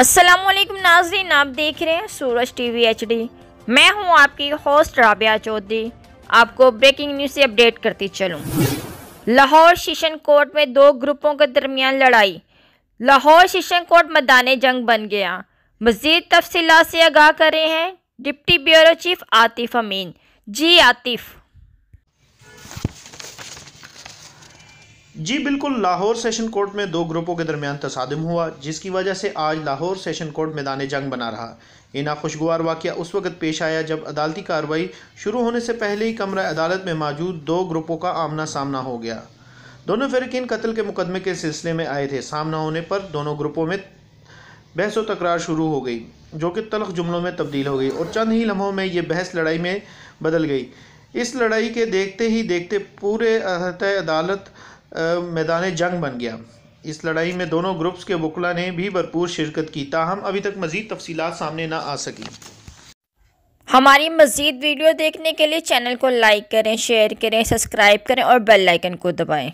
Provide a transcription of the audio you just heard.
अस्सलामुअलैकुम नाज़रीन, आप देख रहे हैं सूरज टीवी HD। मैं हूं आपकी होस्ट राबिया चौधरी। आपको ब्रेकिंग न्यूज़ से अपडेट करती चलूं। लाहौर सेशन कोर्ट में दो ग्रुपों के दरमियान लड़ाई। लाहौर सेशन कोर्ट मैदान जंग बन गया। मज़ीद तफसीलात से आगाह कर रहे हैं डिप्टी ब्यूरो चीफ आतिफ अमीन। जी आतिफ। जी बिल्कुल, लाहौर सेशन कोर्ट में दो ग्रुपों के दरमियान तसादम हुआ, जिसकी वजह से आज लाहौर सेशन कोर्ट मैदान जंग बना रहा। ये नाखुशगवार वाक़या उस वक्त पेश आया जब अदालती कार्रवाई शुरू होने से पहले ही कमरा अदालत में मौजूद दो ग्रुपों का आमना सामना हो गया। दोनों फ़रीक़ीन कत्ल के मुकदमे के सिलसिले में आए थे। सामना होने पर दोनों ग्रुपों में बहस व तकरार शुरू हो गई, जो कि तल्ख जुमलों में तब्दील हो गई और चंद ही लम्हों में ये बहस लड़ाई में बदल गई। इस लड़ाई के देखते ही देखते पूरे अदालत मैदान जंग बन गया। इस लड़ाई में दोनों ग्रुप्स के वकला ने भी भरपूर शिरकत की, ताहम अभी तक मज़ीद तफसीलात सामने ना आ सकी। हमारी मज़ीद वीडियो देखने के लिए चैनल को लाइक करें, शेयर करें, सब्सक्राइब करें और बेल आइकन को दबाएं।